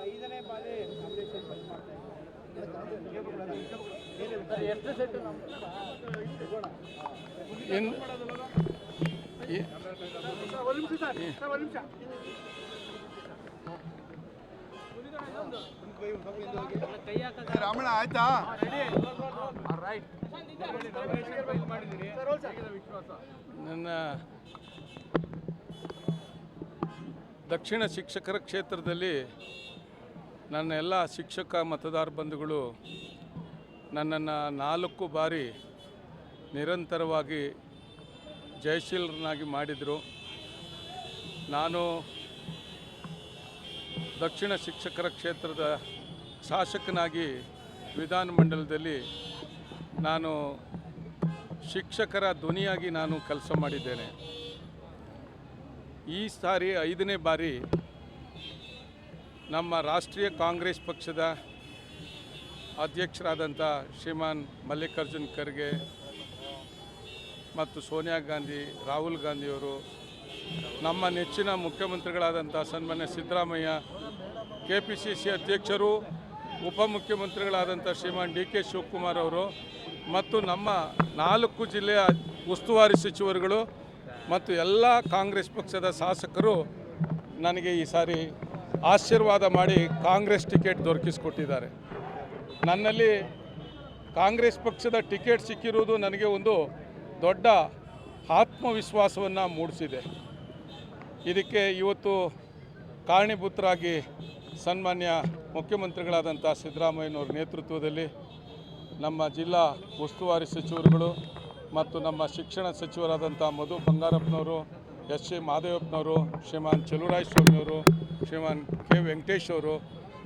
ಐದನೇ ಬಾರಿ ಎಷ್ಟು ಸೆಟ್ ರಾಮಣ್ಣ ಆಯ್ತಾ? ನನ್ನ ದಕ್ಷಿಣ ಶಿಕ್ಷಕರ ಕ್ಷೇತ್ರದಲ್ಲಿ ನನ್ನ ಎಲ್ಲ ಶಿಕ್ಷಕ ಮತದಾರ ಬಂಧುಗಳು ನನ್ನನ್ನು 4 ಬಾರಿ ನಿರಂತರವಾಗಿ ಜಯಶೀಲರನ್ನಾಗಿ ಮಾಡಿದರು. ನಾನು ದಕ್ಷಿಣ ಶಿಕ್ಷಕರ ಕ್ಷೇತ್ರದ ಶಾಸಕನಾಗಿ ವಿಧಾನಮಂಡಲದಲ್ಲಿ ನಾನು ಶಿಕ್ಷಕರ ಧ್ವನಿಯಾಗಿ ನಾನು ಕೆಲಸ ಮಾಡಿದ್ದೇನೆ. ಈ ಸಾರಿ 5ನೇ ಬಾರಿ ನಮ್ಮ ರಾಷ್ಟ್ರೀಯ ಕಾಂಗ್ರೆಸ್ ಪಕ್ಷದ ಅಧ್ಯಕ್ಷರಾದಂಥ ಶ್ರೀಮಾನ್ ಮಲ್ಲಿಕಾರ್ಜುನ್ ಖರ್ಗೆ ಮತ್ತು ಸೋನಿಯಾ ಗಾಂಧಿ, ರಾಹುಲ್ ಗಾಂಧಿಯವರು, ನಮ್ಮ ನೆಚ್ಚಿನ ಮುಖ್ಯಮಂತ್ರಿಗಳಾದಂಥ ಸನ್ಮಾನ್ಯ ಸಿದ್ದರಾಮಯ್ಯ, KPCC ಅಧ್ಯಕ್ಷರು, ಉಪಮುಖ್ಯಮಂತ್ರಿಗಳಾದಂಥ ಶ್ರೀಮಾನ್ DK ಶಿವಕುಮಾರ್ ಅವರು ಮತ್ತು ನಮ್ಮ 4 ಜಿಲ್ಲೆಯ ಉಸ್ತುವಾರಿ ಸಚಿವರುಗಳು ಮತ್ತು ಎಲ್ಲ ಕಾಂಗ್ರೆಸ್ ಪಕ್ಷದ ಶಾಸಕರು ನನಗೆ ಈ ಸಾರಿ ಆಶೀರ್ವಾದ ಮಾಡಿ ಕಾಂಗ್ರೆಸ್ ಟಿಕೆಟ್ ದೊರಕಿಸಿಕೊಟ್ಟಿದ್ದಾರೆ. ನನ್ನಲ್ಲಿ ಕಾಂಗ್ರೆಸ್ ಪಕ್ಷದ ಟಿಕೆಟ್ ಸಿಕ್ಕಿರುವುದು ನನಗೆ ಒಂದು ದೊಡ್ಡ ಆತ್ಮವಿಶ್ವಾಸವನ್ನು ಮೂಡಿಸಿದೆ. ಇದಕ್ಕೆ ಇವತ್ತು ಕಾರಣೀಭೂತರಾಗಿ ಸನ್ಮಾನ್ಯ ಮುಖ್ಯಮಂತ್ರಿಗಳಾದಂಥ ಸಿದ್ದರಾಮಯ್ಯನವರ ನೇತೃತ್ವದಲ್ಲಿ ನಮ್ಮ ಜಿಲ್ಲಾ ಉಸ್ತುವಾರಿ ಸಚಿವರುಗಳು ಮತ್ತು ನಮ್ಮ ಶಿಕ್ಷಣ ಸಚಿವರಾದಂಥ ಮಧು ಬಂಗಾರಪ್ಪನವರು, ಎಸ್ ಎ ಮಾದೇವಪ್ಪನವರು, ಶ್ರೀಮಾನ್ ಚಲುವರಾಯಸ್ವಾಮಿಯವರು, ಶ್ರೀಮಾನ್ K ವೆಂಕಟೇಶ್ ಅವರು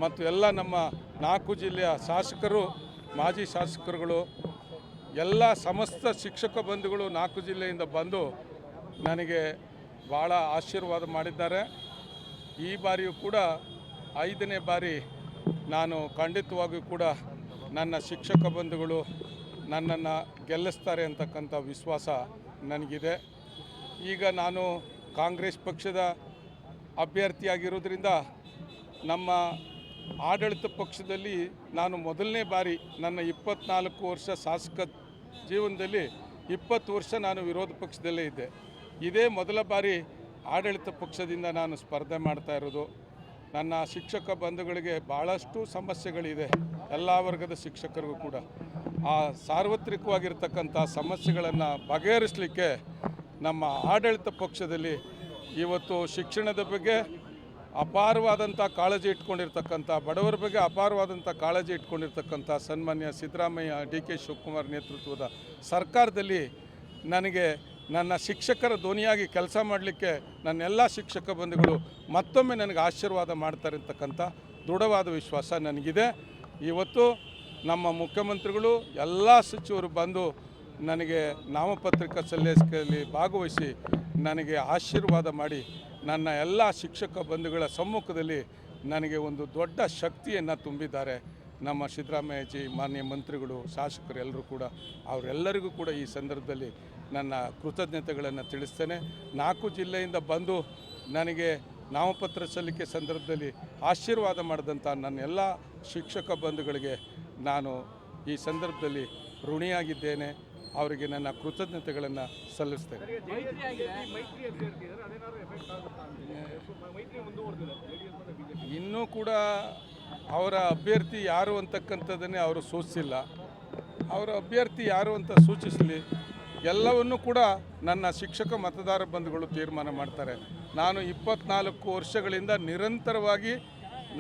ಮತ್ತು ಎಲ್ಲ ನಮ್ಮ 4 ಜಿಲ್ಲೆಯ ಶಾಸಕರು, ಮಾಜಿ ಶಾಸಕರುಗಳು, ಎಲ್ಲ ಸಮಸ್ತ ಶಿಕ್ಷಕ ಬಂಧುಗಳು 4 ಜಿಲ್ಲೆಯಿಂದ ಬಂದು ನನಗೆ ಭಾಳ ಆಶೀರ್ವಾದ ಮಾಡಿದ್ದಾರೆ. ಈ ಬಾರಿಯೂ ಕೂಡ 5ನೇ ಬಾರಿ ನಾನು ಖಂಡಿತವಾಗಿಯೂ ಕೂಡ ನನ್ನ ಶಿಕ್ಷಕ ಬಂಧುಗಳು ನನ್ನನ್ನು ಗೆಲ್ಲಿಸ್ತಾರೆ ಅಂತಕ್ಕಂಥ ವಿಶ್ವಾಸ ನನಗಿದೆ. ಈಗ ನಾನು ಕಾಂಗ್ರೆಸ್ ಪಕ್ಷದ ಅಭ್ಯರ್ಥಿಯಾಗಿರೋದ್ರಿಂದ ನಮ್ಮ ಆಡಳಿತ ಪಕ್ಷದಲ್ಲಿ ನಾನು ಮೊದಲನೇ ಬಾರಿ ನನ್ನ 24 ವರ್ಷ ಶಾಸಕ ಜೀವನದಲ್ಲಿ 20 ವರ್ಷ ನಾನು ವಿರೋಧ ಪಕ್ಷದಲ್ಲೇ ಇದ್ದೆ. ಇದೇ ಮೊದಲ ಬಾರಿ ಆಡಳಿತ ಪಕ್ಷದಿಂದ ನಾನು ಸ್ಪರ್ಧೆ ಮಾಡ್ತಾ ಇರೋದು. ನನ್ನ ಶಿಕ್ಷಕ ಬಂಧುಗಳಿಗೆ ಭಾಳಷ್ಟು ಸಮಸ್ಯೆಗಳಿದೆ, ಎಲ್ಲ ವರ್ಗದ ಶಿಕ್ಷಕರಿಗೂ ಕೂಡ. ಆ ಸಾರ್ವತ್ರಿಕವಾಗಿರ್ತಕ್ಕಂಥ ಸಮಸ್ಯೆಗಳನ್ನು ಬಗೆಹರಿಸಲಿಕ್ಕೆ ನಮ್ಮ ಆಡಳಿತ ಪಕ್ಷದಲ್ಲಿ ಇವತ್ತು ಶಿಕ್ಷಣದ ಬಗ್ಗೆ ಅಪಾರವಾದಂಥ ಕಾಳಜಿ ಇಟ್ಕೊಂಡಿರ್ತಕ್ಕಂಥ, ಬಡವರ ಬಗ್ಗೆ ಅಪಾರವಾದಂಥ ಕಾಳಜಿ ಇಟ್ಕೊಂಡಿರ್ತಕ್ಕಂಥ ಸನ್ಮಾನ್ಯ ಸಿದ್ದರಾಮಯ್ಯ, DK ಶಿವಕುಮಾರ್ ನೇತೃತ್ವದ ಸರ್ಕಾರದಲ್ಲಿ ನನಗೆ ನನ್ನ ಶಿಕ್ಷಕರ ಧ್ವನಿಯಾಗಿ ಕೆಲಸ ಮಾಡಲಿಕ್ಕೆ ನನ್ನೆಲ್ಲ ಶಿಕ್ಷಕ ಬಂಧುಗಳು ಮತ್ತೊಮ್ಮೆ ನನಗೆ ಆಶೀರ್ವಾದ ಮಾಡ್ತಾರೆ ಅಂತಕ್ಕಂಥ ದೃಢವಾದ ವಿಶ್ವಾಸ ನನಗಿದೆ. ಇವತ್ತು ನಮ್ಮ ಮುಖ್ಯಮಂತ್ರಿಗಳು ಎಲ್ಲ ಸಚಿವರು ಬಂದು ನನಗೆ ನಾಮಪತ್ರಿಕಾ ಸಲ್ಲಿಕೆಯಲ್ಲಿ ಭಾಗವಹಿಸಿ ನನಗೆ ಆಶೀರ್ವಾದ ಮಾಡಿ ನನ್ನ ಎಲ್ಲ ಶಿಕ್ಷಕ ಬಂಧುಗಳ ಸಮ್ಮುಖದಲ್ಲಿ ನನಗೆ ಒಂದು ದೊಡ್ಡ ಶಕ್ತಿಯನ್ನು ತುಂಬಿದ್ದಾರೆ. ನಮ್ಮ ಸಿದ್ದರಾಮಯ್ಯಜಿ, ಮಾನ್ಯ ಮಂತ್ರಿಗಳು, ಶಾಸಕರು ಎಲ್ಲರೂ ಕೂಡ, ಅವರೆಲ್ಲರಿಗೂ ಕೂಡ ಈ ಸಂದರ್ಭದಲ್ಲಿ ನನ್ನ ಕೃತಜ್ಞತೆಗಳನ್ನು ತಿಳಿಸ್ತೇನೆ. 4 ಜಿಲ್ಲೆಯಿಂದ ಬಂದು ನನಗೆ ನಾಮಪತ್ರ ಸಲ್ಲಿಕೆ ಸಂದರ್ಭದಲ್ಲಿ ಆಶೀರ್ವಾದ ಮಾಡಿದಂಥ ನನ್ನೆಲ್ಲ ಶಿಕ್ಷಕ ಬಂಧುಗಳಿಗೆ ನಾನು ಈ ಸಂದರ್ಭದಲ್ಲಿ ಋಣಿಯಾಗಿದ್ದೇನೆ. ಅವರಿಗೆ ನನ್ನ ಕೃತಜ್ಞತೆಗಳನ್ನು ಸಲ್ಲಿಸ್ತೇನೆ. ಇನ್ನೂ ಕೂಡ ಅವರ ಅಭ್ಯರ್ಥಿ ಯಾರು ಅಂತಕ್ಕಂಥದ್ದನ್ನೇ ಅವರು ಸೂಚಿಸಿಲ್ಲ. ಅವರ ಅಭ್ಯರ್ಥಿ ಯಾರು ಅಂತ ಸೂಚಿಸಲಿ, ಎಲ್ಲವನ್ನೂ ಕೂಡ ನನ್ನ ಶಿಕ್ಷಕ ಮತದಾರ ಬಂಧುಗಳು ತೀರ್ಮಾನ ಮಾಡ್ತಾರೆ. ನಾನು 24 ವರ್ಷಗಳಿಂದ ನಿರಂತರವಾಗಿ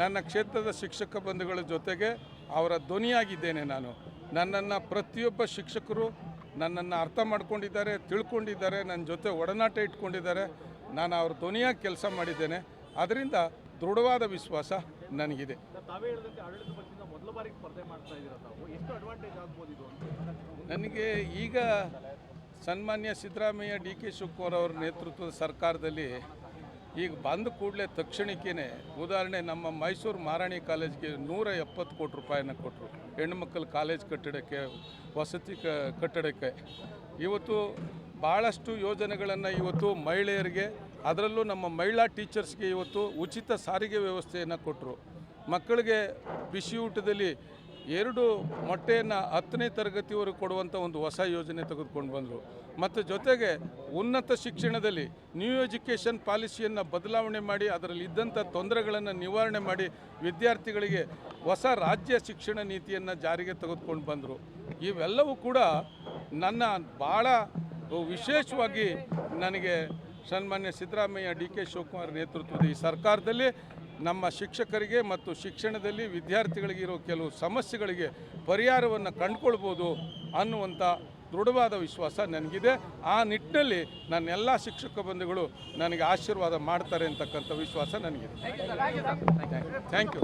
ನನ್ನ ಕ್ಷೇತ್ರದ ಶಿಕ್ಷಕ ಬಂಧುಗಳ ಜೊತೆಗೆ ಅವರ ಧ್ವನಿಯಾಗಿದ್ದೇನೆ. ನನ್ನನ್ನು ಪ್ರತಿಯೊಬ್ಬ ಶಿಕ್ಷಕರು ನನ್ನನ್ನು ಅರ್ಥ ಮಾಡ್ಕೊಂಡಿದ್ದಾರೆ, ತಿಳ್ಕೊಂಡಿದ್ದಾರೆ, ನನ್ನ ಜೊತೆ ಒಡನಾಟ ಇಟ್ಕೊಂಡಿದ್ದಾರೆ. ನಾನು ಅವ್ರ ಧ್ವನಿಯಾಗಿ ಕೆಲಸ ಮಾಡಿದ್ದೇನೆ. ಅದರಿಂದ ದೃಢವಾದ ವಿಶ್ವಾಸ ನನಗಿದೆ. ನನಗೆ ಈಗ ಸನ್ಮಾನ್ಯ ಸಿದ್ದರಾಮಯ್ಯ, DK ಶಿವಕುಮಾರ್ ಅವರ ನೇತೃತ್ವದ ಸರ್ಕಾರದಲ್ಲಿ ಈಗ ಬಂದ ಕೂಡಲೇ ತಕ್ಷಣಕ್ಕೇ ಉದಾಹರಣೆ ನಮ್ಮ ಮೈಸೂರು ಮಹಾರಾಣಿ ಕಾಲೇಜ್ಗೆ 170 ಕೋಟಿ ರೂಪಾಯಿನ ಕೊಟ್ಟರು ಹೆಣ್ಣುಮಕ್ಕಳ ಕಾಲೇಜ್ ಕಟ್ಟಡಕ್ಕೆ, ವಸತಿ ಕಟ್ಟಡಕ್ಕೆ. ಇವತ್ತು ಭಾಳಷ್ಟು ಯೋಜನೆಗಳನ್ನು ಇವತ್ತು ಮಹಿಳೆಯರಿಗೆ, ಅದರಲ್ಲೂ ನಮ್ಮ ಮಹಿಳಾ ಟೀಚರ್ಸ್ಗೆ ಇವತ್ತು ಉಚಿತ ಸಾರಿಗೆ ವ್ಯವಸ್ಥೆಯನ್ನು ಕೊಟ್ಟರು. ಮಕ್ಕಳಿಗೆ ಬಿಸಿ ಊಟದಲ್ಲಿ 2 ಮೊಟ್ಟೆಯನ್ನು 10ನೇ ತರಗತಿವರೆಗೂ ಕೊಡುವಂಥ ಒಂದು ಹೊಸ ಯೋಜನೆ ತೆಗೆದುಕೊಂಡು ಬಂದರು. ಮತ್ತು ಜೊತೆಗೆ ಉನ್ನತ ಶಿಕ್ಷಣದಲ್ಲಿ ನ್ಯೂ ಎಜುಕೇಷನ್ ಪಾಲಿಸಿಯನ್ನು ಬದಲಾವಣೆ ಮಾಡಿ ಅದರಲ್ಲಿ ಇದ್ದಂಥ ತೊಂದರೆಗಳನ್ನು ನಿವಾರಣೆ ಮಾಡಿ ವಿದ್ಯಾರ್ಥಿಗಳಿಗೆ ಹೊಸ ರಾಜ್ಯ ಶಿಕ್ಷಣ ನೀತಿಯನ್ನು ಜಾರಿಗೆ ತೆಗೆದುಕೊಂಡು ಬಂದರು. ಇವೆಲ್ಲವೂ ಕೂಡ ನನ್ನ ಭಾಳ ವಿಶೇಷವಾಗಿ ನನಗೆ ಸನ್ಮಾನ್ಯ ಸಿದ್ದರಾಮಯ್ಯ, DK ಶಿವಕುಮಾರ್ ನೇತೃತ್ವದ ಈ ಸರ್ಕಾರದಲ್ಲಿ ನಮ್ಮ ಶಿಕ್ಷಕರಿಗೆ ಮತ್ತು ಶಿಕ್ಷಣದಲ್ಲಿ ವಿದ್ಯಾರ್ಥಿಗಳಿಗಿರೋ ಕೆಲವು ಸಮಸ್ಯೆಗಳಿಗೆ ಪರಿಹಾರವನ್ನು ಕಂಡುಕೊಳ್ಬೋದು ಅನ್ನುವಂಥ ದೃಢವಾದ ವಿಶ್ವಾಸ ನನಗಿದೆ. ಆ ನಿಟ್ಟಿನಲ್ಲಿ ನನ್ನೆಲ್ಲ ಶಿಕ್ಷಕ ಬಂಧುಗಳು ನನಗೆ ಆಶೀರ್ವಾದ ಮಾಡ್ತಾರೆ ಅಂತಕ್ಕಂಥ ವಿಶ್ವಾಸ ನನಗಿದೆ. Thank you.